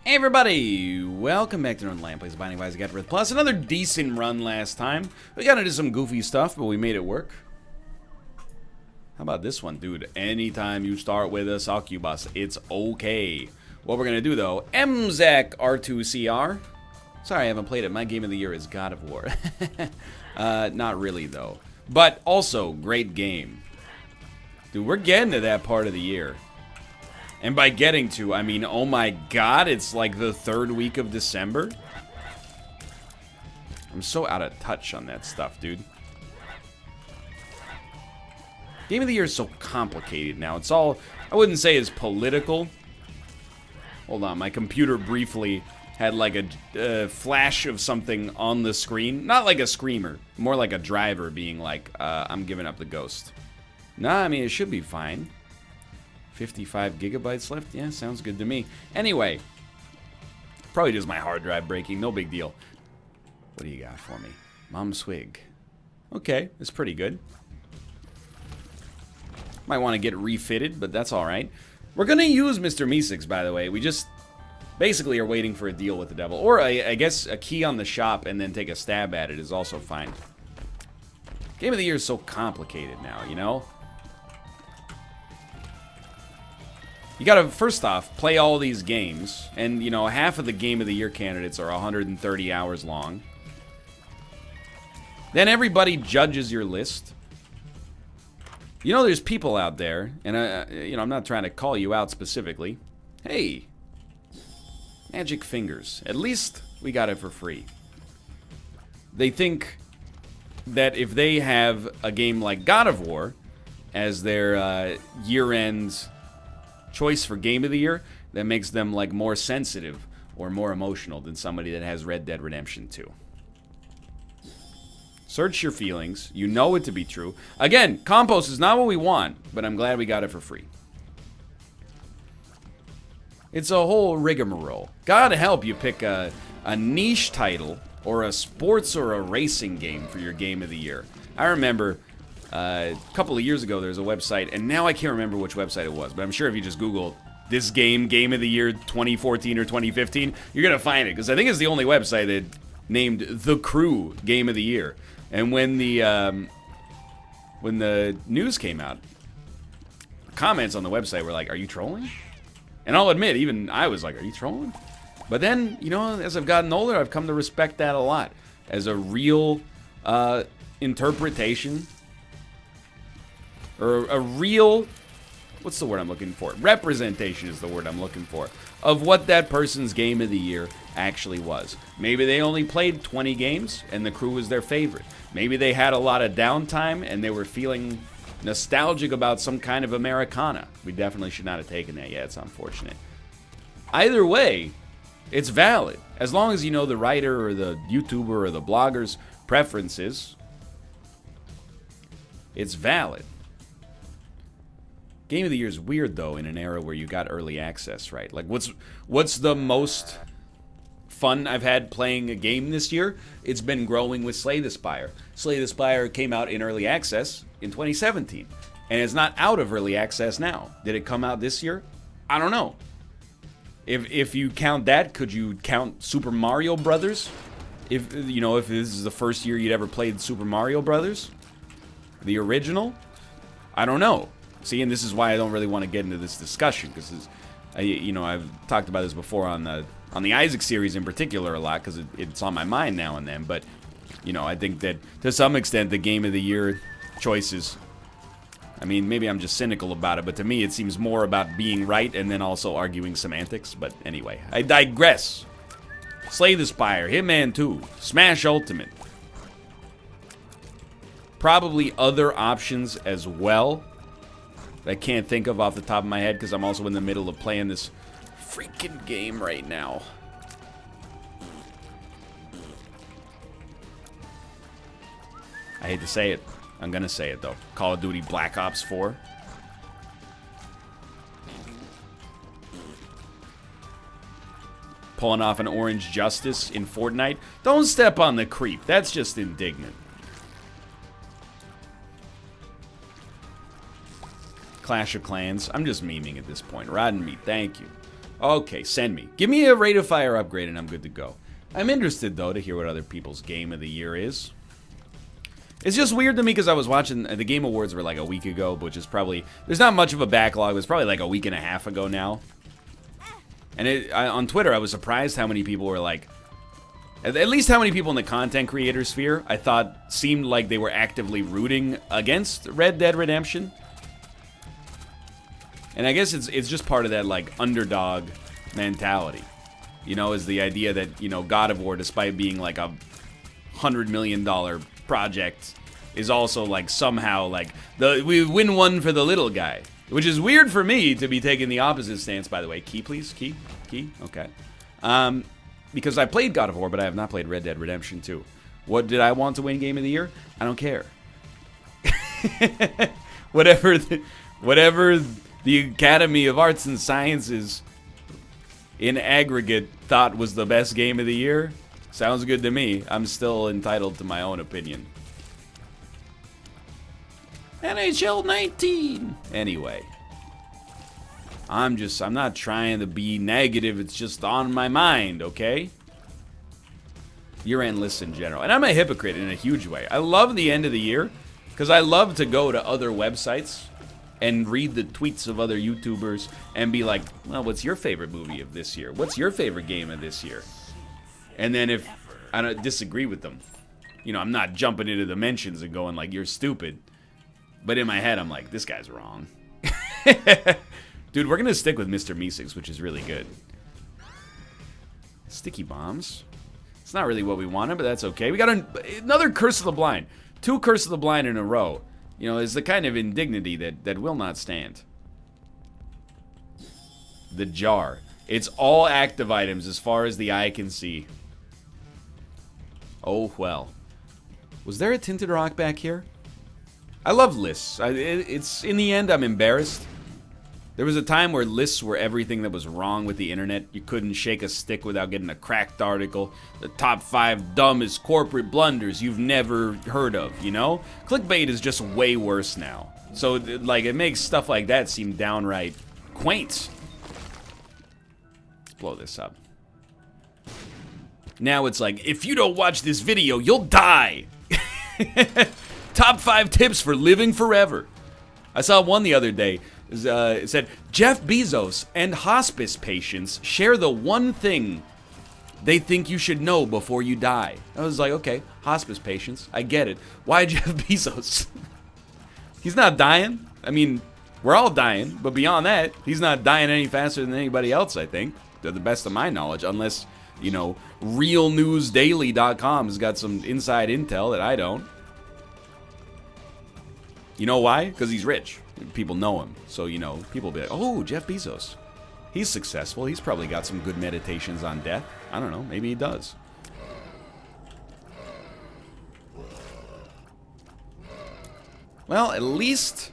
Hey everybody, welcome back to Northernlion plays Finalizing AFTERBIRTH Plus. Another decent run last time. We got into some goofy stuff, but we made it work. How about this one, dude? Anytime you start with a succubus, it's okay. What we're gonna do though, MZAC R2CR. Sorry, I haven't played it. My game of the year is God of War. Not really though. But also, great game. Dude, we're getting to that part of the year. And by getting to, I mean, oh my god, it's like the third week of December. I'm so out of touch on that stuff, dude. Game of the year is so complicated now. It's all, I wouldn't say is political. Hold on, my computer briefly had like a flash of something on the screen. Not like a screamer, more like a driver being like, I'm giving up the ghost. Nah, I mean, it should be fine. 55 gigabytes left? Yeah, sounds good to me. Anyway, probably just my hard drive breaking, no big deal. What do you got for me? Mom Swig. Okay, that's pretty good. Might want to get refitted, but that's alright. We're going to use Mr. Meeseeks, by the way. We just basically are waiting for a deal with the devil. Or, I guess, a key on the shop and then take a stab at it is also fine. Game of the year is so complicated now, you know? You gotta, first off, play all these games, and, you know, half of the Game of the Year candidates are 130 hours long. Then everybody judges your list. You know, there's people out there, and, you know, I'm not trying to call you out specifically. Hey, Magic Fingers. At least we got it for free. They think that if they have a game like God of War as their year-end choice for Game of the Year, that makes them like more sensitive or more emotional than somebody that has Red Dead Redemption 2. Search your feelings. You know it to be true. Again, compost is not what we want, but I'm glad we got it for free. It's a whole rigmarole. God help you pick a niche title or a sports or a racing game for your Game of the Year. I remember a couple of years ago, there was a website, and now I can't remember which website it was, but I'm sure if you just Google this Game of the Year 2014 or 2015, you're going to find it, because I think it's the only website that named The Crew Game of the Year. And when the news came out, comments on the website were like, are you trolling? And I'll admit, even I was like, are you trolling? But then, you know, as I've gotten older, I've come to respect that a lot as a real interpretation, or a real, what's the word I'm looking for? Representation is the word I'm looking for, of what that person's Game of the Year actually was. Maybe they only played 20 games and The Crew was their favorite. Maybe they had a lot of downtime and they were feeling nostalgic about some kind of Americana. We definitely should not have taken that yet. It's unfortunate. Either way, it's valid. As long as you know the writer or the YouTuber or the blogger's preferences, it's valid. Game of the Year is weird, though, in an era where you got early access, right? Like, what's the most fun I've had playing a game this year? It's been growing with Slay the Spire. Slay the Spire came out in early access in 2017, and it's not out of early access now. Did it come out this year? I don't know. If you count that, could you count Super Mario Brothers? If, you know, if this is the first year you'd ever played Super Mario Brothers? The original? I don't know. See, and this is why I don't really want to get into this discussion, because, you know, I've talked about this before on the Isaac series in particular a lot, because it's on my mind now and then. But, you know, I think that to some extent the Game of the Year choices, I mean, maybe I'm just cynical about it, but to me it seems more about being right and then also arguing semantics. But anyway, I digress. Slay the Spire, Hitman 2, Smash Ultimate. Probably other options as well that I can't think of off the top of my head, because I'm also in the middle of playing this freaking game right now. I hate to say it. I'm gonna say it, though. Call of Duty Black Ops 4. Pulling off an Orange Justice in Fortnite. Don't step on the creep. That's just indignant. Clash of Clans. I'm just memeing at this point. Rotten Meat, thank you. Okay, send me. Give me a rate of fire upgrade and I'm good to go. I'm interested, though, to hear what other people's game of the year is. It's just weird to me because I was watching, the Game Awards were like a week ago, which is probably, there's not much of a backlog. It was probably like a week and a half ago now. And on Twitter, I was surprised how many people were like, at least how many people in the content creator sphere, I thought seemed like they were actively rooting against Red Dead Redemption. And I guess it's just part of that, like, underdog mentality. You know, is the idea that, you know, God of War, despite being like a $100 million project, is also like somehow like we win one for the little guy, which is weird for me to be taking the opposite stance. By the way, key please, key, okay. Because I played God of War, but I have not played Red Dead Redemption 2. What did I want to win Game of the Year? I don't care. whatever the Academy of Arts and Sciences in aggregate thought was the best game of the year, sounds good to me. I'm still entitled to my own opinion. NHL 19! Anyway. I'm not trying to be negative, it's just on my mind, okay? Year-end lists in general. And I'm a hypocrite in a huge way. I love the end of the year, because I love to go to other websites and read the tweets of other YouTubers and be like, well, what's your favorite movie of this year? What's your favorite game of this year? And then if I don't disagree with them, you know, I'm not jumping into the mentions and going like, you're stupid. But in my head, I'm like, this guy's wrong. Dude, we're going to stick with Mr. Meeseeks, which is really good. Sticky bombs. It's not really what we wanted, but that's okay. We got another Curse of the Blind. 2 Curse of the Blind in a row. You know, is the kind of indignity that will not stand. The jar. It's all active items as far as the eye can see. Oh, well. Was there a Tinted Rock back here? I love lists. It's in the end, I'm embarrassed. There was a time where lists were everything that was wrong with the internet. You couldn't shake a stick without getting a cracked article. The top 5 dumbest corporate blunders you've never heard of, you know? Clickbait is just way worse now. So, like, it makes stuff like that seem downright quaint. Let's blow this up. Now it's like, if you don't watch this video, you'll die! Top 5 tips for living forever. I saw one the other day. It said, Jeff Bezos and hospice patients share the one thing they think you should know before you die. I was like, okay, hospice patients, I get it. Why Jeff Bezos? He's not dying. I mean, we're all dying, but beyond that, he's not dying any faster than anybody else, I think, to the best of my knowledge, unless, you know, realnewsdaily.com has got some inside intel that I don't. You know why? Because he's rich. People know him. So, you know, people be like, oh, Jeff Bezos. He's successful. He's probably got some good meditations on death. I don't know. Maybe he does. Well, at least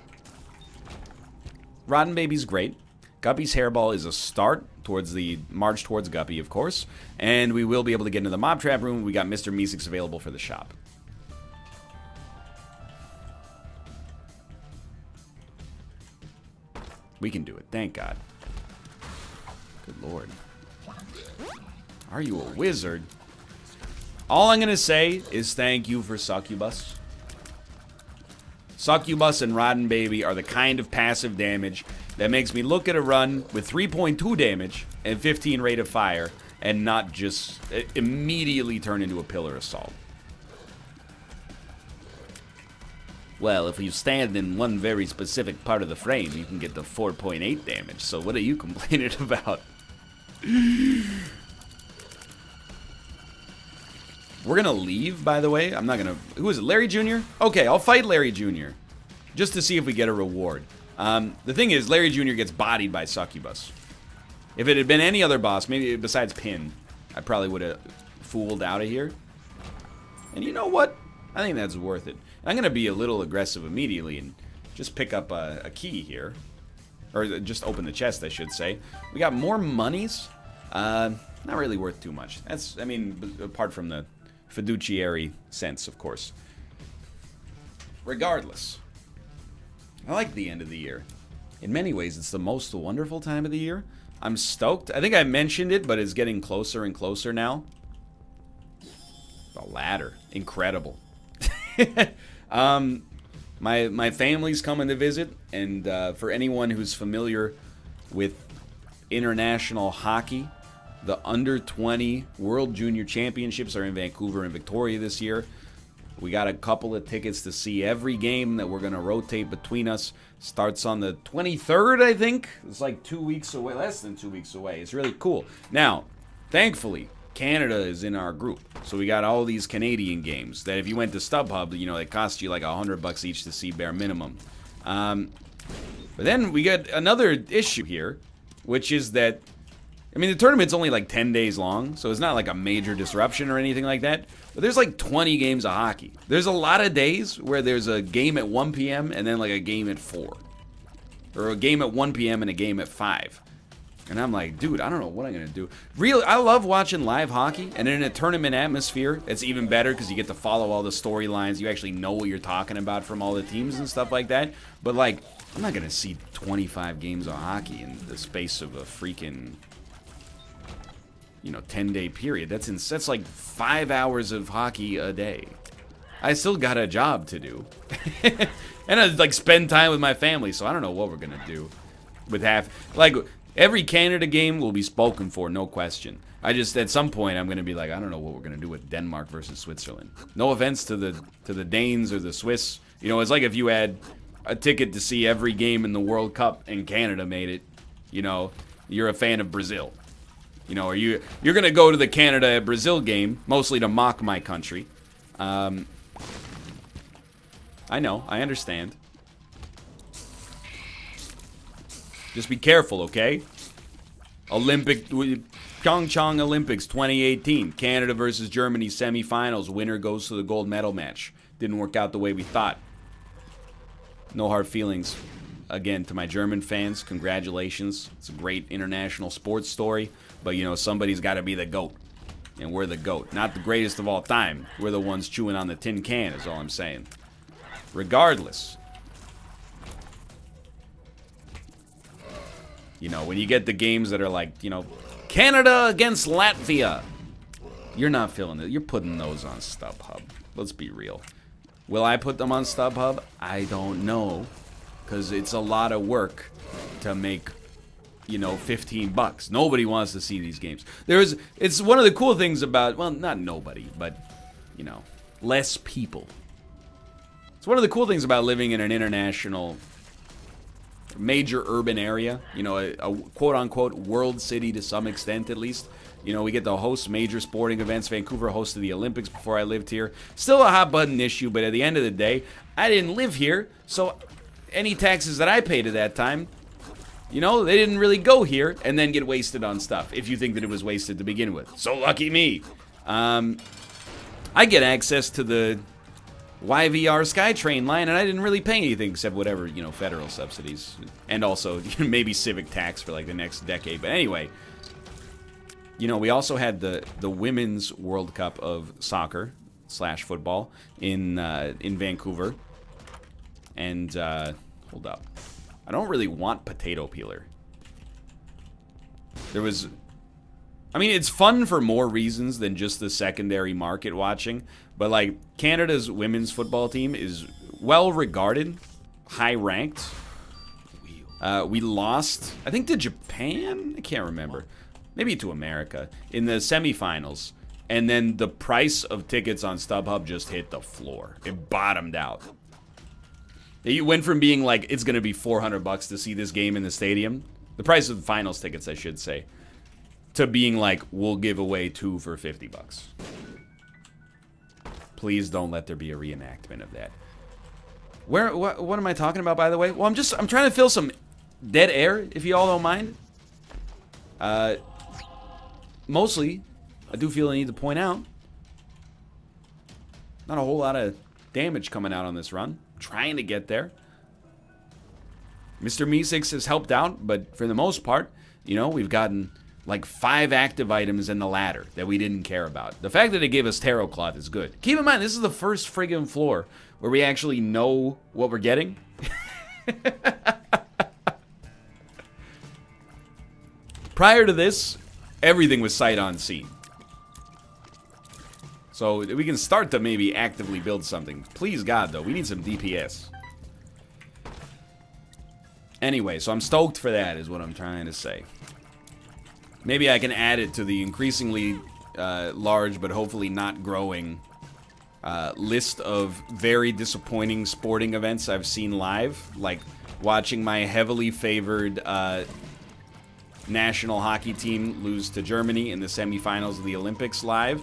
Rotten Baby's great. Guppy's Hairball is a start towards the march towards Guppy, of course. And we will be able to get into the Mob Trap room. We got Mr. Meeseeks available for the shop. We can do it. Thank God. Good Lord. Are you a wizard? All I'm going to say is thank you for Succubus. Succubus and Rotten Baby are the kind of passive damage that makes me look at a run with 3.2 damage and 15 rate of fire and not just immediately turn into a Pillar Assault. Well, if you stand in one very specific part of the frame, you can get the 4.8 damage. So what are you complaining about? We're going to leave, by the way. I'm not going to... Who is it? Larry Jr.? Okay, I'll fight Larry Jr. just to see if we get a reward. The thing is, Larry Jr. gets bodied by Succubus. If it had been any other boss, maybe besides Pin, I probably would have fooled out of here. And you know what? I think that's worth it. I'm going to be a little aggressive immediately and just pick up a key here. Or just open the chest, I should say. We got more monies. Not really worth too much. That's, I mean, apart from the fiduciary sense, of course. Regardless, I like the end of the year. In many ways, it's the most wonderful time of the year. I'm stoked. I think I mentioned it, but it's getting closer and closer now. The ladder. Incredible. My family's coming to visit, and for anyone who's familiar with international hockey, the under-20 World Junior Championships are in Vancouver and Victoria this year. We got a couple of tickets to see every game that we're going to rotate between us. Starts on the 23rd, I think. It's like 2 weeks away, less than 2 weeks away. It's really cool. Now, thankfully, Canada is in our group. So we got all these Canadian games that if you went to StubHub, you know, they cost you like $100 each to see bare minimum. But then we got another issue here, which is that, I mean, the tournament's only like 10 days long, so it's not like a major disruption or anything like that. But there's like 20 games of hockey. There's a lot of days where there's a game at 1 p.m. and then like a game at 4. Or a game at 1 p.m. and a game at 5. And I'm like, dude, I don't know what I'm going to do. Really, I love watching live hockey, and in a tournament atmosphere, it's even better because you get to follow all the storylines. You actually know what you're talking about from all the teams and stuff like that. But like, I'm not going to see 25 games of hockey in the space of a freaking, 10-day period. That's like 5 hours of hockey a day. I still got a job to do. And I like spend time with my family, so I don't know what we're gonna do with every Canada game will be spoken for, no question. I just, at some point, I'm gonna be like, I don't know what we're gonna do with Denmark versus Switzerland. No offense to the Danes or the Swiss. It's like if you had a ticket to see every game in the World Cup and Canada made it. You're a fan of Brazil. Or you're gonna go to the Canada-Brazil game, mostly to mock my country. I know, I understand. Just be careful, okay? Pyeongchang Olympics 2018. Canada versus Germany semifinals. Winner goes to the gold medal match. Didn't work out the way we thought. No hard feelings. Again, to my German fans, congratulations. It's a great international sports story. But, somebody's got to be the GOAT. And we're the GOAT. Not the greatest of all time. We're the ones chewing on the tin can, is all I'm saying. Regardless. When you get the games that are like, Canada against Latvia. You're not feeling it. You're putting those on StubHub. Let's be real. Will I put them on StubHub? I don't know. Because it's a lot of work to make, $15. Nobody wants to see these games. It's one of the cool things about, well, not nobody, but, less people. It's one of the cool things about living in an international, major urban area, a quote-unquote world city to some extent at least. We get to host major sporting events. Vancouver hosted the Olympics before I lived here. Still a hot-button issue, but at the end of the day, I didn't live here, so any taxes that I paid at that time, they didn't really go here and then get wasted on stuff, if you think that it was wasted to begin with. So lucky me. I get access to the YVR SkyTrain line, and I didn't really pay anything except whatever, federal subsidies. And also, maybe civic tax for, like, the next decade. But anyway, we also had the Women's World Cup of soccer / football in Vancouver. And, hold up. I don't really want potato peeler. It's fun for more reasons than just the secondary market watching. But, like, Canada's women's football team is well-regarded, high-ranked. We lost, I think, to Japan? I can't remember. Maybe to America in the semifinals. And then the price of tickets on StubHub just hit the floor. It bottomed out. It went from being like, it's going to be $400 to see this game in the stadium. The price of the finals tickets, I should say. To being like, we'll give away 2 for $50. Please don't let there be a reenactment of that. What am I talking about, by the way? Well, I'm trying to fill some dead air, if you all don't mind. Mostly, I do feel I need to point out, not a whole lot of damage coming out on this run. Trying to get there. Mr. Meeseeks has helped out, but for the most part, we've gotten like 5 active items in the ladder that we didn't care about. The fact that it gave us tarot cloth is good. Keep in mind, this is the first friggin' floor where we actually know what we're getting. Prior to this, everything was sight unseen. So we can start to maybe actively build something. Please God, though, we need some DPS. Anyway, so I'm stoked for that, is what I'm trying to say. Maybe I can add it to the increasingly large, but hopefully not growing, list of very disappointing sporting events I've seen live. Like watching my heavily favored national hockey team lose to Germany in the semifinals of the Olympics live.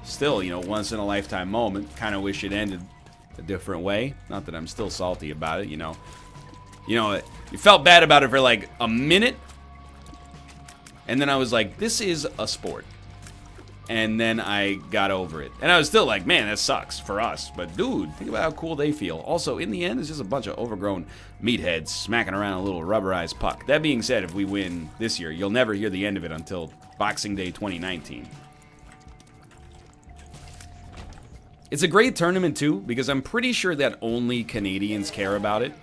Still, you know, once in a lifetime moment. Kind of wish it ended a different way. Not that I'm still salty about it, you know. You know, you felt bad about it for like a minute. And then I was like, this is a sport. And then I got over it. And I was still like, man, that sucks for us. But dude, think about how cool they feel. Also, in the end, it's just a bunch of overgrown meatheads smacking around a little rubberized puck. That being said, if we win this year, you'll never hear the end of it until Boxing Day 2019. It's a great tournament, too, because I'm pretty sure that only Canadians care about it.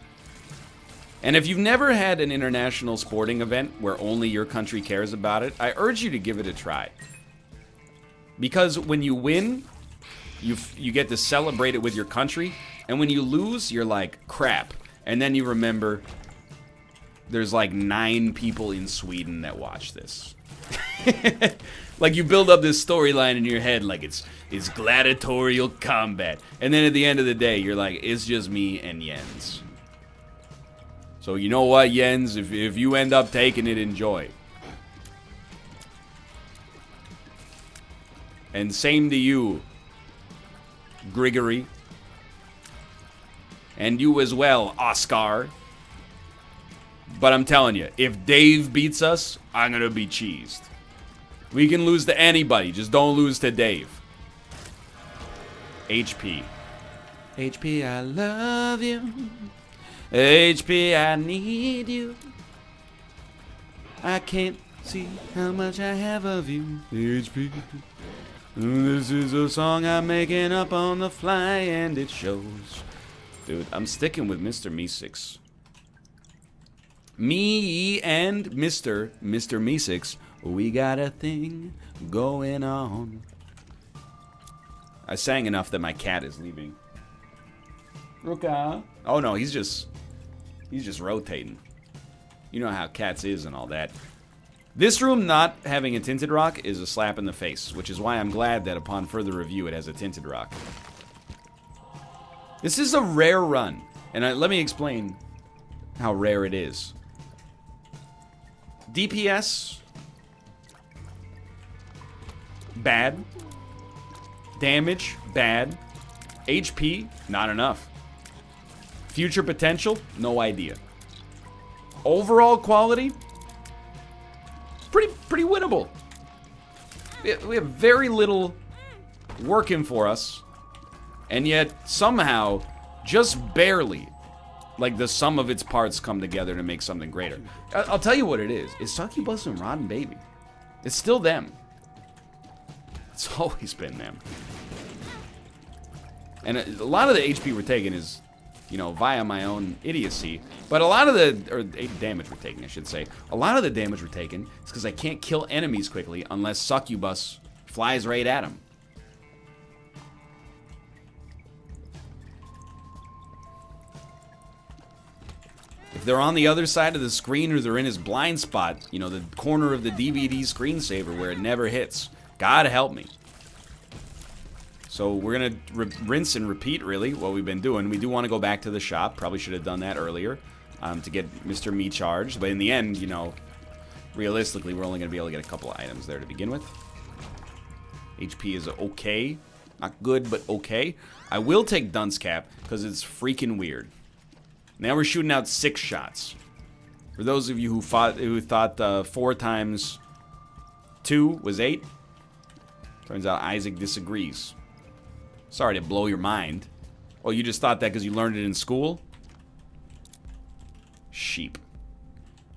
And if you've never had an international sporting event where only your country cares about it, I urge you to give it a try. Because when you win, you get to celebrate it with your country, and when you lose, you're like, crap. And then you remember there's like 9 people in Sweden that watch this. Like you build up this storyline in your head like it's gladiatorial combat. And then at the end of the day, you're like, it's just me and Jens. So you know what, Jens? If you end up taking it, enjoy. And same to you, Grigory. And you as well, Oscar. But I'm telling you, if Dave beats us, I'm going to be cheesed. We can lose to anybody, just don't lose to Dave. HP. HP, I love you. HP, I need you. I can't see how much I have of you. HP. This is a song I'm making up on the fly, and it shows. Dude, I'm sticking with Mr. Meeseeks. Me and Mr. Meeseeks, we got a thing going on. I sang enough that my cat is leaving. Ruka. Oh no, he's just rotating. You know how cats is and all that. This room not having a tinted rock is a slap in the face, which is why I'm glad that upon further review it has a tinted rock. This is a rare run, and let me explain how rare it is. DPS, bad. Damage, bad. HP, not enough. Future potential, no idea. Overall quality, pretty winnable. We have very little working for us, and yet somehow, just barely, like the sum of its parts come together to make something greater. I'll tell you what it is. It's Succubus and Rotten Baby. It's still them. It's always been them. And a lot of the HP we're taking is, you know, via my own idiocy. But a lot of the damage we're taking, I should say. A lot of the damage we're taking is because I can't kill enemies quickly unless Succubus flies right at them. If they're on the other side of the screen or they're in his blind spot, you know, the corner of the DVD screensaver where it never hits, God help me. So we're going to rinse and repeat, really, what we've been doing. We do want to go back to the shop. Probably should have done that earlier to get Mr. Me charged. But in the end, you know, realistically, we're only going to be able to get a couple of items there to begin with. HP is okay. Not good, but okay. I will take Dunce Cap because it's freaking weird. Now we're shooting out 6 shots. For those of you who thought 4 times 2 was 8, turns out Isaac disagrees. Sorry to blow your mind. Oh, you just thought that because you learned it in school? Sheep.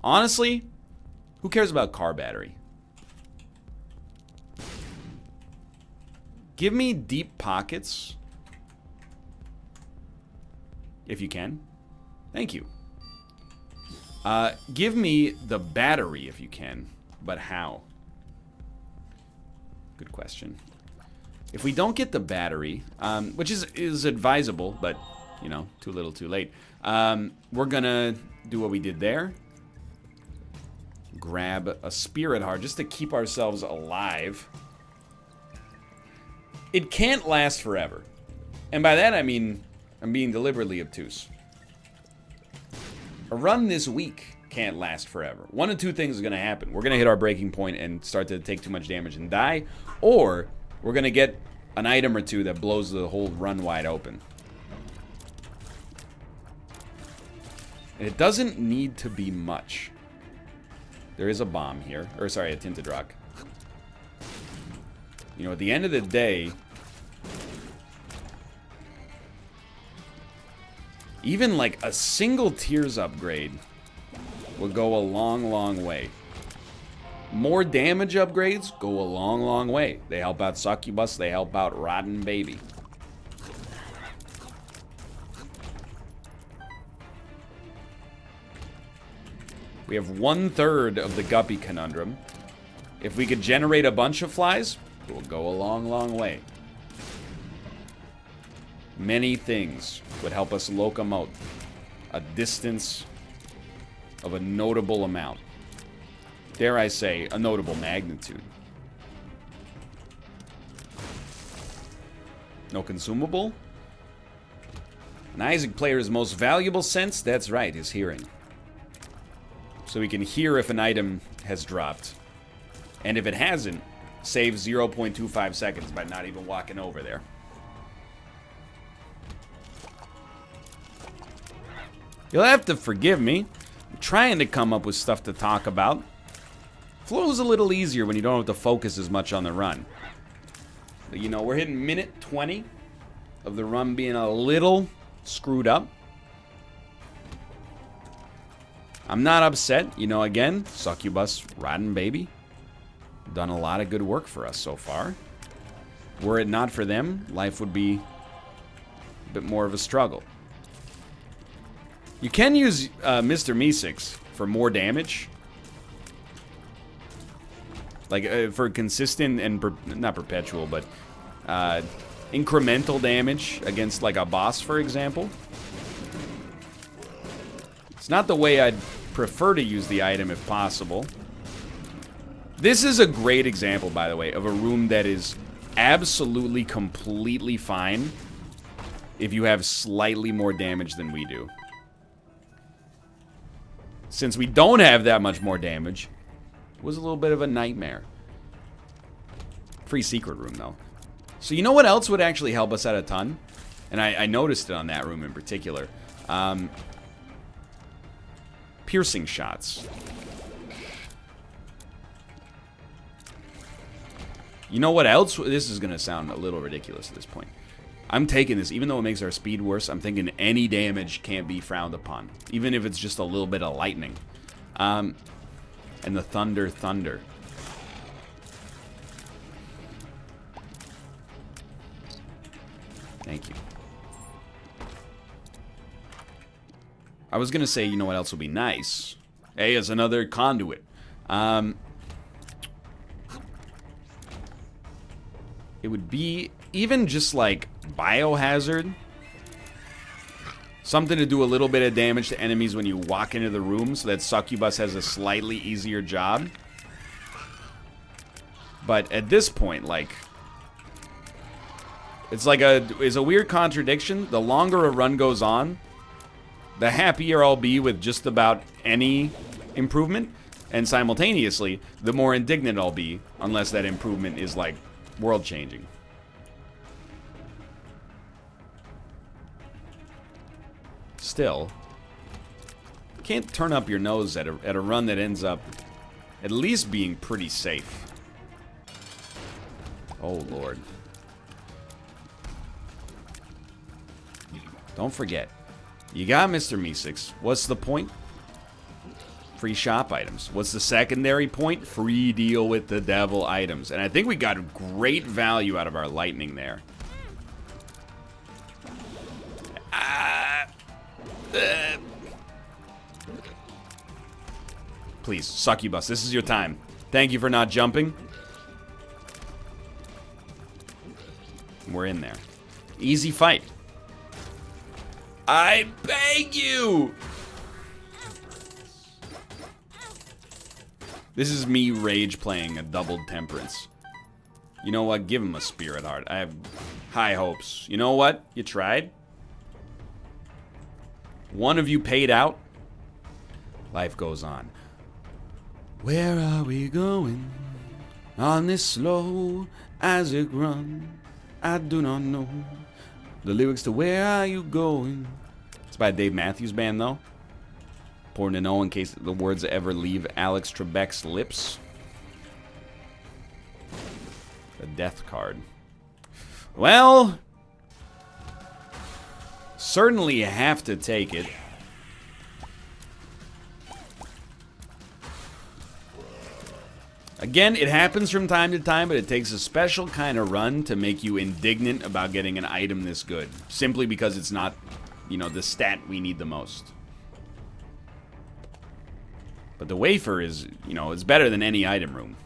Honestly, who cares about car battery? Give me deep pockets. If you can. Thank you. Give me the battery if you can. but how? Good question. If we don't get the battery, which is advisable, but, you know, too little too late, we're gonna do what we did there. Grab a spirit heart just to keep ourselves alive. It can't last forever. And by that I mean, I'm being deliberately obtuse. A run this week can't last forever. One of two things is going to happen. We're going to hit our breaking point and start to take too much damage and die, or we're going to get an item or two that blows the whole run wide open. And it doesn't need to be much. There is a bomb here, or sorry, a tinted rock. You know, at the end of the day, even like a single tears upgrade will go a long, long way. More damage upgrades go a long, long way. They help out Succubus, they help out Rotten Baby. We have 1/3 of the Guppy Conundrum. If we could generate a bunch of flies, it will go a long, long way. Many things would help us locomote a distance of a notable amount. Dare I say, a notable magnitude. No consumable? An Isaac player's most valuable sense, that's right, is hearing. So we can hear if an item has dropped. And if it hasn't, save 0.25 seconds by not even walking over there. You'll have to forgive me. I'm trying to come up with stuff to talk about. Flow's a little easier when you don't have to focus as much on the run. But, you know, we're hitting minute 20 of the run being a little screwed up. I'm not upset. You know, again, Succubus, Rotten Baby, done a lot of good work for us so far. Were it not for them, life would be a bit more of a struggle. You can use Mr. Meeseeks for more damage. Like, for consistent and, not perpetual, but incremental damage against, like, a boss, for example. It's not the way I'd prefer to use the item if possible. This is a great example, by the way, of a room that is absolutely, completely fine if you have slightly more damage than we do. Since we don't have that much more damage, it was a little bit of a nightmare. Free secret room, though. So you know what else would actually help us out a ton? And I noticed it on that room in particular. Piercing shots. You know what else? This is going to sound a little ridiculous at this point. I'm taking this, even though it makes our speed worse, I'm thinking any damage can't be frowned upon. Even if it's just a little bit of lightning. And the thunder. Thank you. I was going to say, you know what else would be nice? Hey, it's another conduit. It would be even just like biohazard. Something to do a little bit of damage to enemies when you walk into the room so that Succubus has a slightly easier job. But at this point, like, it's a weird contradiction. The longer a run goes on, the happier I'll be with just about any improvement. And simultaneously, the more indignant I'll be unless that improvement is, like, world-changing. Still, can't turn up your nose at a run that ends up at least being pretty safe. Oh, Lord. Don't forget, you got Mr. Meeseeks. What's the point? Free shop items. What's the secondary point? Free deal with the devil items. And I think we got great value out of our lightning there. Please, Succubus, this is your time. Thank you for not jumping. We're in there. Easy fight. I beg you! This is me rage playing a doubled temperance. You know what? Give him a spirit heart. I have high hopes. You know what? You tried. One of you paid out. Life goes on. Where are we going? On this slow as it run. I do not know. The lyrics to Where Are You Going? It's by a Dave Matthews Band, though. Important to know in case the words ever leave Alex Trebek's lips. A death card. Well, certainly have to take it. Again, it happens from time to time, but it takes a special kind of run to make you indignant about getting an item this good. Simply because it's not, you know, the stat we need the most. But the wafer is, you know, it's better than any item room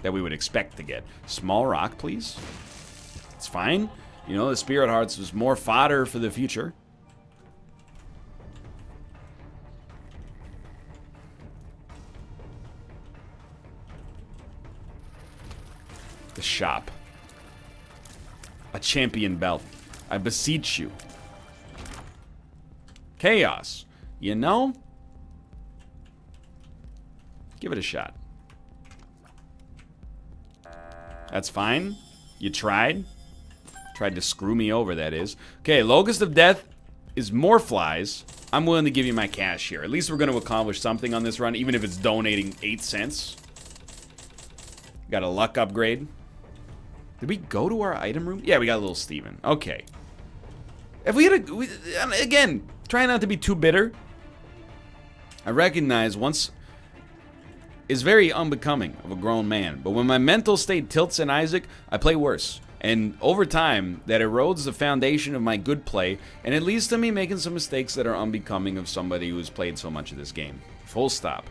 that we would expect to get. Small rock, please. It's fine. You know, the Spirit Hearts was more fodder for the future. The shop. A champion belt. I beseech you. Chaos. You know? Give it a shot. That's fine. You tried. Tried to screw me over, that is. Okay, Locust of Death is more flies. I'm willing to give you my cash here. At least we're going to accomplish something on this run, even if it's donating 8 cents. Got a luck upgrade. Did we go to our item room? Yeah, we got a little Steven. Okay. If we had a... again, try not to be too bitter. I recognize once... is very unbecoming of a grown man. But when my mental state tilts in Isaac, I play worse. And over time, that erodes the foundation of my good play, and it leads to me making some mistakes that are unbecoming of somebody who's played so much of this game. Full stop.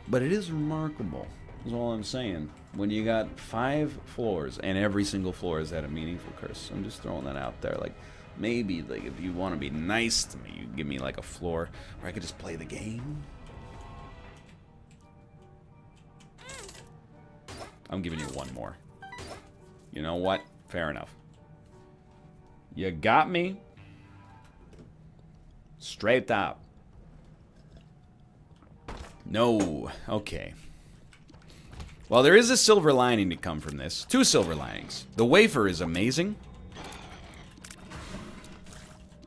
But it is remarkable, is all I'm saying. When you got 5 floors, and every single floor has had a meaningful curse. I'm just throwing that out there. Like, maybe, like, if you want to be nice to me, you give me, like, a floor where I could just play the game. I'm giving you one more. You know what? Fair enough. You got me. Straight up. No. Okay. Well, there is a silver lining to come from this. 2 silver linings. The wafer is amazing.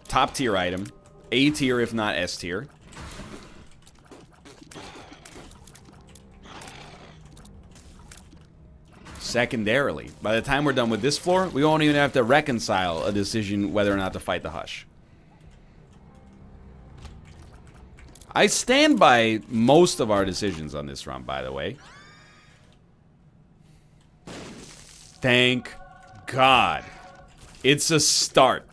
Top tier item. A tier, if not S tier. Secondarily, by the time we're done with this floor, we won't even have to reconcile a decision whether or not to fight the Hush. I stand by most of our decisions on this run, by the way. Thank God. It's a start.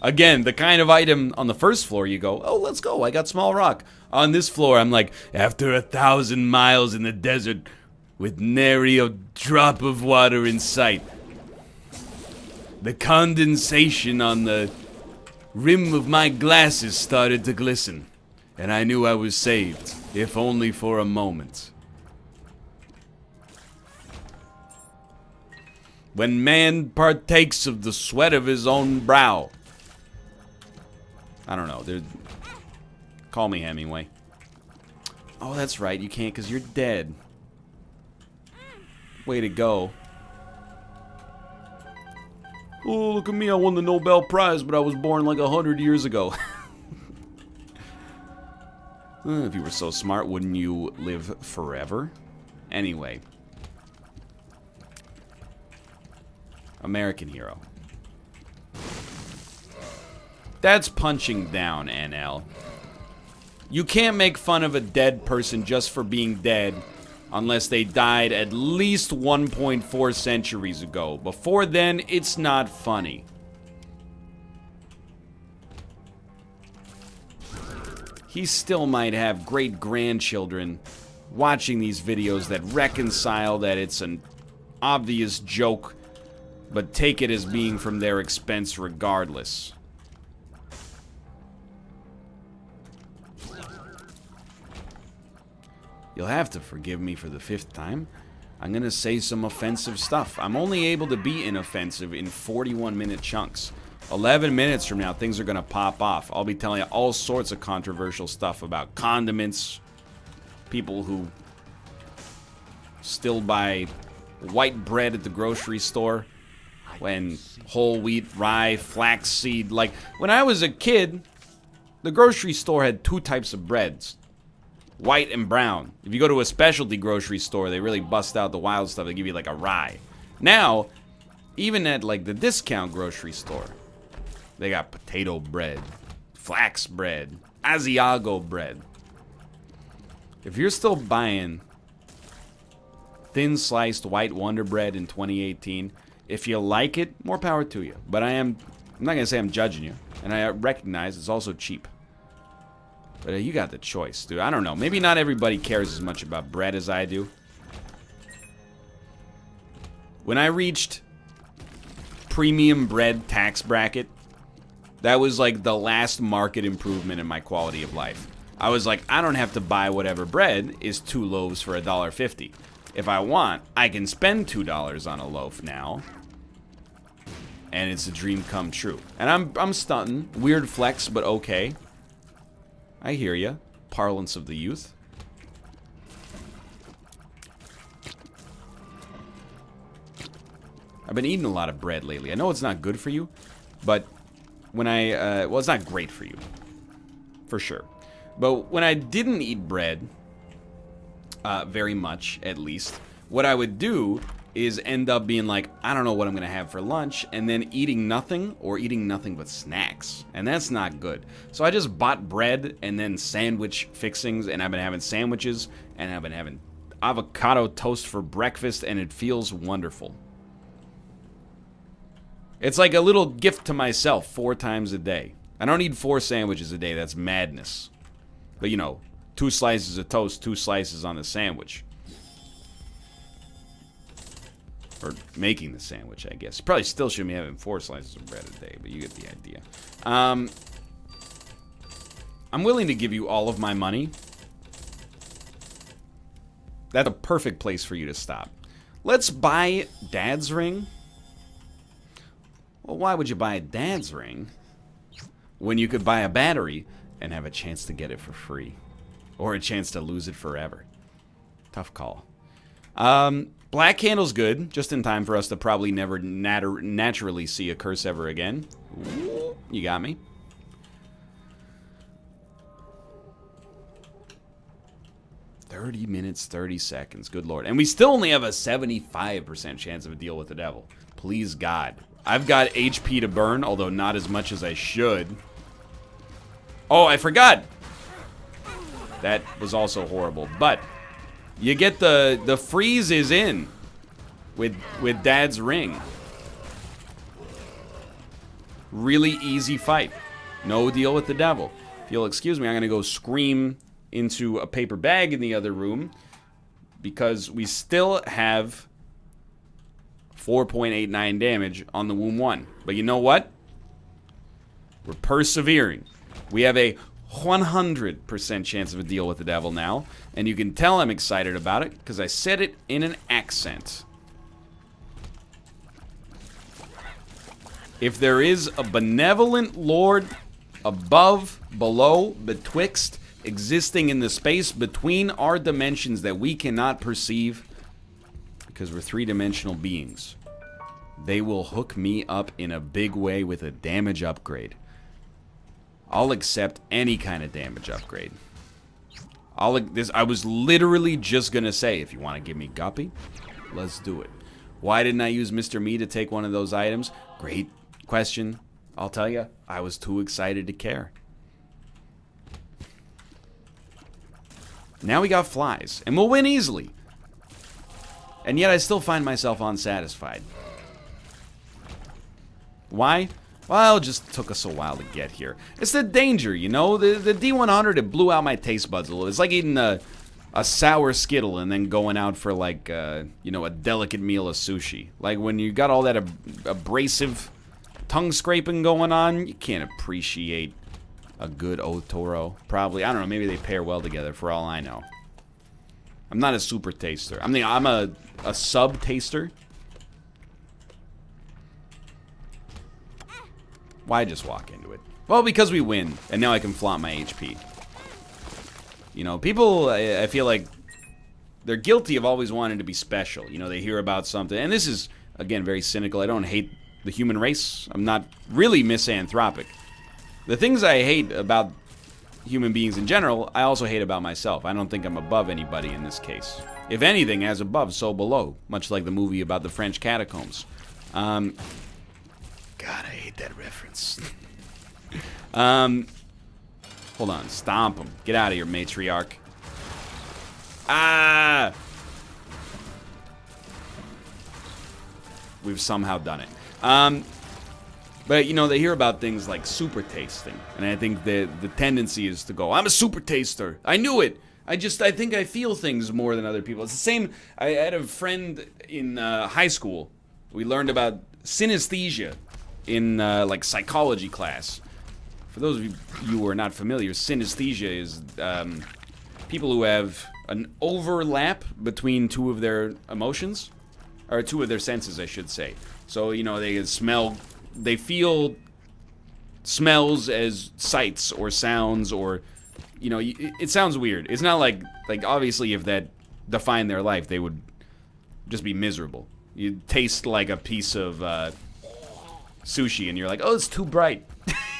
Again, the kind of item on the first floor you go, oh, let's go, I got small rock. On this floor, I'm like, after 1,000 miles in the desert, with nary a drop of water in sight, the condensation on the rim of my glasses started to glisten, and I knew I was saved, if only for a moment. When man partakes of the sweat of his own brow. I don't know. Call me Hemingway. Oh, that's right. You can't because you're dead. Way to go. Oh, look at me. I won the Nobel Prize, but I was born like 100 years ago. If you were so smart, wouldn't you live forever? Anyway. American hero. That's punching down, NL. You can't make fun of a dead person just for being dead unless they died at least 1.4 centuries ago. Before then, it's not funny. He still might have great-grandchildren watching these videos that reconcile that it's an obvious joke, but take it as being from their expense regardless. You'll have to forgive me for the 5th time. I'm gonna say some offensive stuff. I'm only able to be inoffensive in 41-minute chunks. 11 minutes from now, things are gonna pop off. I'll be telling you all sorts of controversial stuff about condiments, people who still buy white bread at the grocery store when whole wheat, rye, flaxseed. Like, when I was a kid, the grocery store had 2 types of breads. White and brown. If you go to a specialty grocery store, they really bust out the wild stuff. They give you like a rye. Now, even at like the discount grocery store, they got potato bread, flax bread, Asiago bread. If you're still buying thin sliced white Wonder Bread in 2018, if you like it, more power to you. But I'm not gonna say I'm judging you, and I recognize it's also cheap. But you got the choice, dude. I don't know. Maybe not everybody cares as much about bread as I do. When I reached premium bread tax bracket, that was like the last market improvement in my quality of life. I was like, I don't have to buy whatever bread is 2 loaves for $1.50. If I want, I can spend $2 on a loaf now. And it's a dream come true. And I'm stunting. Weird flex, but okay. I hear ya. Parlance of the youth. I've been eating a lot of bread lately. I know it's not good for you, but when well, it's not great for you. For sure. But when I didn't eat bread, very much, at least, what I would do is end up being like, I don't know what I'm gonna have for lunch, and then eating nothing, or eating nothing but snacks. And that's not good. So I just bought bread and then sandwich fixings, and I've been having sandwiches, and I've been having avocado toast for breakfast, and it feels wonderful. It's like a little gift to myself 4 times a day. I don't eat 4 sandwiches a day, that's madness. But you know, 2 slices of toast, 2 slices on the sandwich. Or making the sandwich, I guess. Probably still shouldn't be having 4 slices of bread a day, but you get the idea. I'm willing to give you all of my money. That's a perfect place for you to stop. Let's buy Dad's ring. Well, why would you buy a Dad's ring when you could buy a battery and have a chance to get it for free? Or a chance to lose it forever? Tough call. Black candle's good, just in time for us to probably never naturally see a curse ever again. Ooh, you got me. $30 minutes, 30 seconds. Good lord. And we still only have a 75% chance of a deal with the devil. Please, God. I've got HP to burn, although not as much as I should. Oh, I forgot. That was also horrible. But you get the freeze is in with Dad's ring. Really easy fight. No deal with the devil. If you'll excuse me, I'm gonna go scream into a paper bag in the other room because we still have 4.89 damage on the Womb 1. But you know what? We're persevering. We have a 100% chance of a deal with the devil now, and you can tell I'm excited about it because I said it in an accent. If there is a benevolent Lord above, below, betwixt, existing in the space between our dimensions that we cannot perceive, because we're 3-dimensional beings, they will hook me up in a big way with a damage upgrade. I'll accept any kind of damage upgrade. I was literally just gonna say, if you want to give me Guppy, let's do it. Why didn't I use Mr. Me to take one of those items? Great question. I'll tell you, I was too excited to care. Now we got flies, and we'll win easily. And yet I still find myself unsatisfied. Why? Well, it just took us a while to get here. It's the danger, you know? The D100, it blew out my taste buds a little. It's like eating a a sour Skittle and then going out for like you know, a delicate meal of sushi. Like when you got all that abrasive tongue scraping going on, you can't appreciate a good Otoro. Probably, I don't know, maybe they pair well together for all I know. I'm not a super taster. I mean, I'm a sub taster. Why just walk into it? Well, because we win, and now I can flaunt my HP. You know, people, I feel like they're guilty of always wanting to be special. You know, they hear about something, and this is, again, very cynical. I don't hate the human race. I'm not really misanthropic. The things I hate about human beings in general, I also hate about myself. I don't think I'm above anybody in this case. If anything, as above, so below. Much like the movie about the French catacombs. God, I hate that reference. Hold on, stomp him. Get out of here, matriarch. Ah! We've somehow done it. But, you know, they hear about things like super tasting. And I think the tendency is to go, I'm a super taster. I knew it. I think I feel things more than other people. It's the same. I had a friend in high school. We learned about synesthesia in, like, psychology class. For those of you who are not familiar, synesthesia is people who have an overlap between two of their emotions. Or two of their senses, I should say. So, you know, they can smell... They feel smells as sights or sounds or, you know, it sounds weird. It's not like obviously if that defined their life, they would just be miserable. You taste like a piece of sushi and you're like, oh, it's too bright.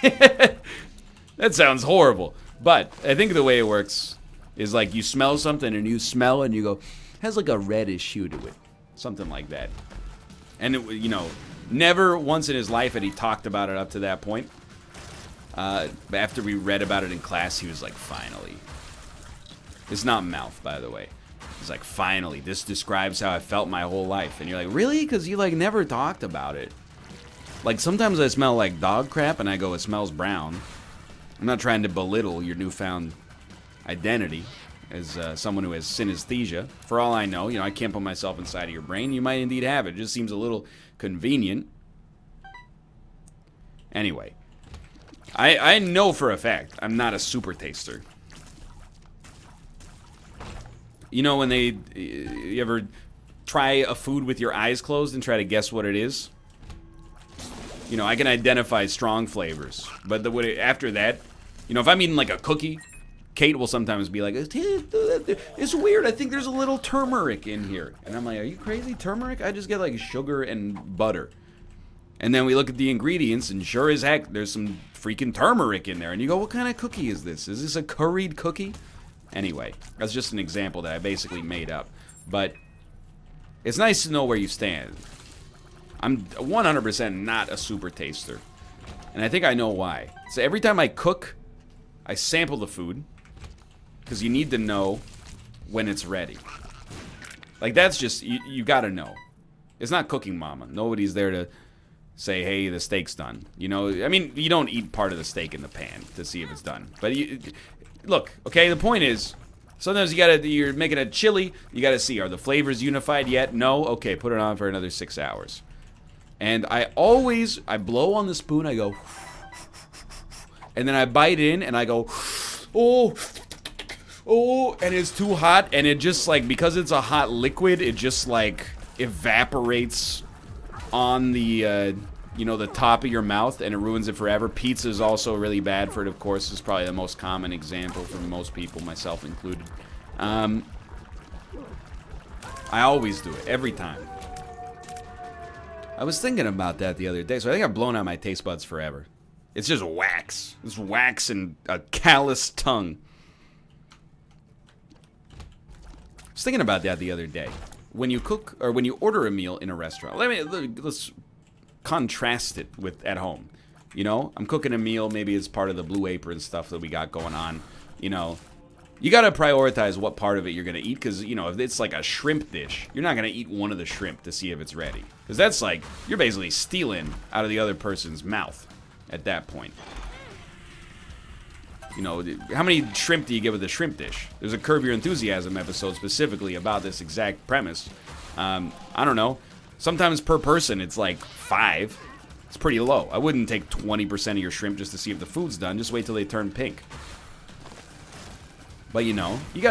That sounds horrible. But I think the way it works is like you smell something and you smell and you go, has like a reddish hue to it. Something like that. And, it, you know... Never once in his life had he talked about it up to that point. After we read about it in class, he was like, finally. It's not mouth, by the way. He's like, finally, this describes how I felt my whole life. And you're like, really? Because you like never talked about it. Like sometimes I smell like dog crap and I go, it smells brown. I'm not trying to belittle your newfound identity as someone who has synesthesia. For all I know, you know, I can't put myself inside of your brain. You might indeed have it. It just seems a little convenient. Anyway, I know for a fact I'm not a super taster. You know when you ever try a food with your eyes closed and try to guess what it is? You know, I can identify strong flavors, but after that, you know, if I'm eating like a cookie, Kate will sometimes be like, it's weird, I think there's a little turmeric in here. And I'm like, are you crazy? Turmeric? I just get like sugar and butter. And then we look at the ingredients, and sure as heck, there's some freaking turmeric in there. And you go, what kind of cookie is this? Is this a curried cookie? Anyway, that's just an example that I basically made up. But it's nice to know where you stand. I'm 100% not a super taster. And I think I know why. So every time I cook, I sample the food. Because you need to know when it's ready. Like, that's just, you gotta know. It's not cooking mama. Nobody's there to say, hey, the steak's done. You know, I mean, you don't eat part of the steak in the pan to see if it's done. But, look, okay, the point is, sometimes you're making a chili, you gotta see, are the flavors unified yet? No? Okay, put it on for another 6 hours. And I blow on the spoon, I go, and then I bite in, and I go, oh, and it's too hot, and it just, like, because it's a hot liquid, it just, like, evaporates on the, you know, the top of your mouth, and it ruins it forever. Pizza is also really bad for it, of course. It's probably the most common example for most people, myself included. I always do it, every time. I was thinking about that the other day, so I think I've blown out my taste buds forever. It's just wax. It's wax and a callous tongue. I was thinking about that the other day. When you cook, or when you order a meal in a restaurant, let's contrast it with at home. You know, I'm cooking a meal, maybe it's part of the Blue Apron stuff that we got going on. You know, you gotta prioritize what part of it you're gonna eat, because, you know, if it's like a shrimp dish, you're not gonna eat one of the shrimp to see if it's ready. Because that's like, you're basically stealing out of the other person's mouth at that point. You know, how many shrimp do you get with a shrimp dish? There's a Curb Your Enthusiasm episode specifically about this exact premise. I don't know. Sometimes per person, it's like 5. It's pretty low. I wouldn't take 20% of your shrimp just to see if the food's done. Just wait till they turn pink. But, you know, you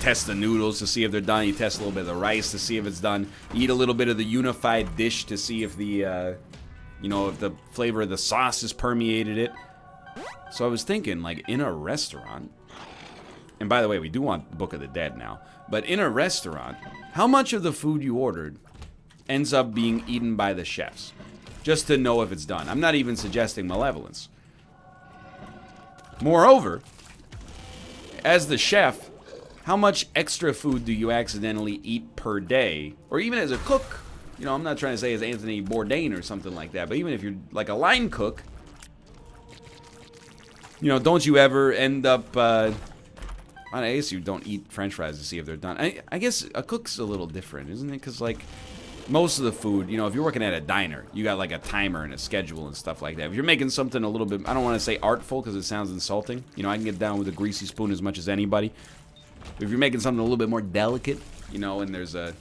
test the noodles to see if they're done. You test a little bit of the rice to see if it's done. You eat a little bit of the unified dish to see if the, you know, if the flavor of the sauce has permeated it. So I was thinking, like, in a restaurant, and by the way, we do want Book of the Dead now, but in a restaurant, how much of the food you ordered ends up being eaten by the chefs? Just to know if it's done. I'm not even suggesting malevolence. Moreover, as the chef, how much extra food do you accidentally eat per day? Or even as a cook, you know, I'm not trying to say as Anthony Bourdain or something like that, but even if you're like a line cook, you know, don't you ever end up, I guess you don't eat french fries to see if they're done. I guess a cook's a little different, isn't it? Because, like, most of the food, you know, if you're working at a diner, you got, like, a timer and a schedule and stuff like that. If you're making something a little bit, I don't want to say artful because it sounds insulting. You know, I can get down with a greasy spoon as much as anybody. But if you're making something a little bit more delicate, you know, and there's a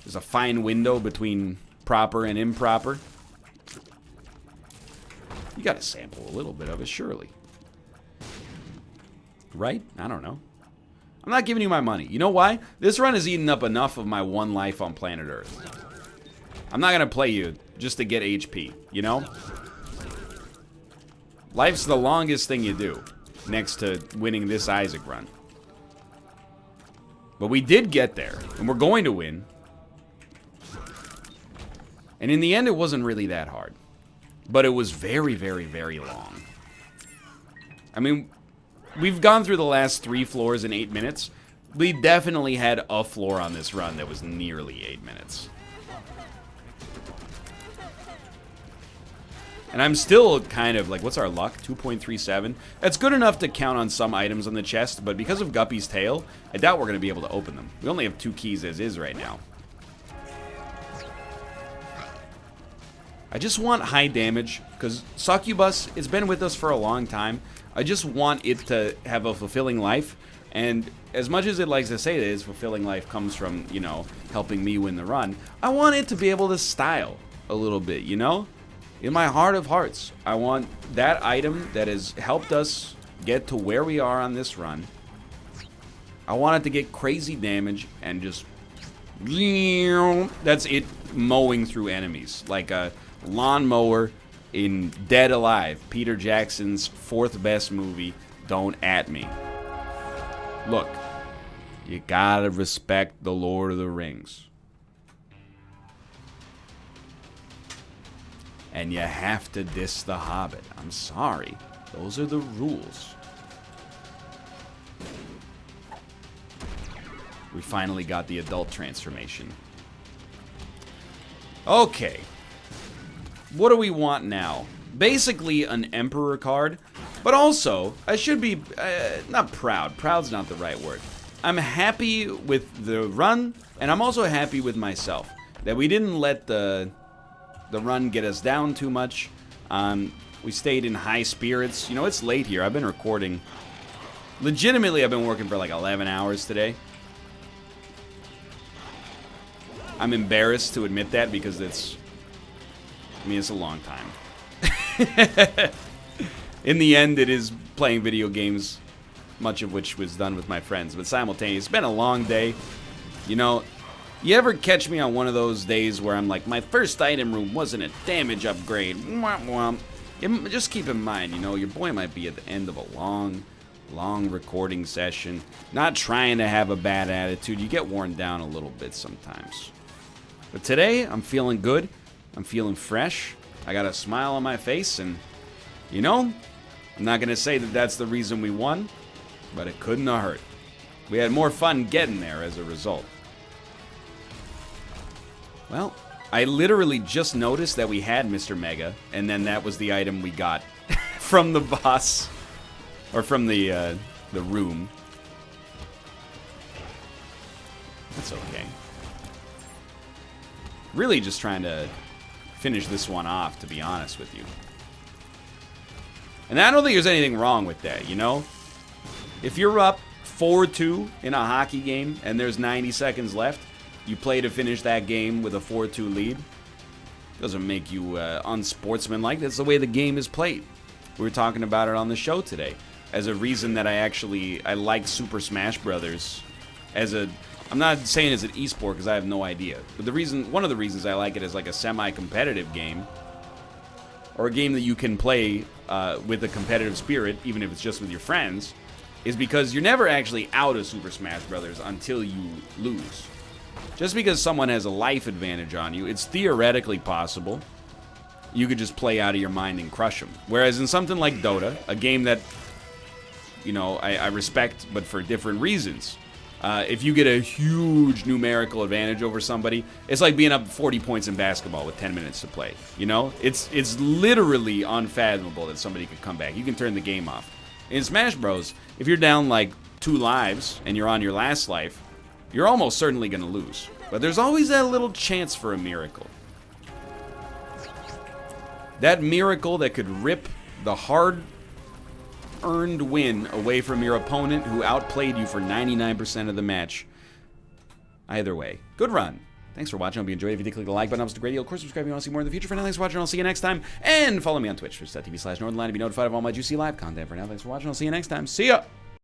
fine window between proper and improper, you gotta sample a little bit of it, surely. Right? I don't know. I'm not giving you my money. You know why? This run has eaten up enough of my one life on planet Earth. I'm not gonna play you just to get HP, you know? Life's the longest thing you do, next to winning this Isaac run. But we did get there, and we're going to win. And in the end, it wasn't really that hard. But it was very, very, very long. I mean, we've gone through the last 3 floors in 8 minutes. We definitely had a floor on this run that was nearly 8 minutes. And I'm still kind of like, what's our luck? 2.37. That's good enough to count on some items on the chest, but because of Guppy's tail, I doubt we're going to be able to open them. We only have 2 keys as is right now. I just want high damage, because Succubus, it's been with us for a long time. I just want it to have a fulfilling life, and as much as it likes to say that its fulfilling life comes from, you know, helping me win the run, I want it to be able to style a little bit, you know? In my heart of hearts, I want that item that has helped us get to where we are on this run. I want it to get crazy damage and just... That's it mowing through enemies, like a lawnmower in Dead Alive, Peter Jackson's 4th best movie, Don't At Me. Look, you gotta respect the Lord of the Rings. And you have to diss the Hobbit. I'm sorry. Those are the rules. We finally got the adult transformation. Okay. What do we want now? Basically an Emperor card, but also, I should be, not proud. Proud's not the right word. I'm happy with the run, and I'm also happy with myself. That we didn't let the run get us down too much. We stayed in high spirits. You know, it's late here. I've been recording. Legitimately, I've been working for like 11 hours today. I'm embarrassed to admit that because it's a long time. In the end, it is playing video games, much of which was done with my friends, but simultaneously, it's been a long day. You know, you ever catch me on one of those days where I'm like, my first item room wasn't a damage upgrade? Mwah, mwah. Just keep in mind, you know, your boy might be at the end of a long recording session, not trying to have a bad attitude. You get worn down a little bit sometimes. But today, I'm feeling good. I'm feeling fresh. I got a smile on my face, and, you know, I'm not going to say that that's the reason we won, but it couldn't have hurt. We had more fun getting there as a result. Well, I literally just noticed that we had Mr. Mega, and then that was the item we got from the boss, or from the room. That's okay. Really just trying to finish this one off, to be honest with you. And I don't think there's anything wrong with that, you know? If you're up 4-2 in a hockey game and there's 90 seconds left, you play to finish that game with a 4-2 lead. Doesn't make you unsportsmanlike. That's the way the game is played. We were talking about it on the show today as a reason that I like Super Smash Brothers as a... I'm not saying it's an esport because I have no idea. But one of the reasons I like it as like a semi-competitive game, or a game that you can play with a competitive spirit, even if it's just with your friends, is because you're never actually out of Super Smash Brothers until you lose. Just because someone has a life advantage on you, it's theoretically possible you could just play out of your mind and crush them. Whereas in something like Dota, a game that, you know, I respect, but for different reasons, if you get a huge numerical advantage over somebody, it's like being up 40 points in basketball with 10 minutes to play. You know, it's literally unfathomable that somebody could come back. You can turn the game off. In Smash Bros, if you're down like 2 lives and you're on your last life, you're almost certainly going to lose. But there's always that little chance for a miracle. That miracle that could rip the hard-earned win away from your opponent who outplayed you for 99% of the match. Either way, good run. Thanks for watching. I hope you enjoyed it. If you did, click the like button. Helps the radio. Of course, subscribe if you want to see more in the future. For now, thanks for watching. I'll see you next time. And follow me on Twitch, twitch.tv/Northernlion to be notified of all my juicy live content. For now, thanks for watching. I'll see you next time. See ya!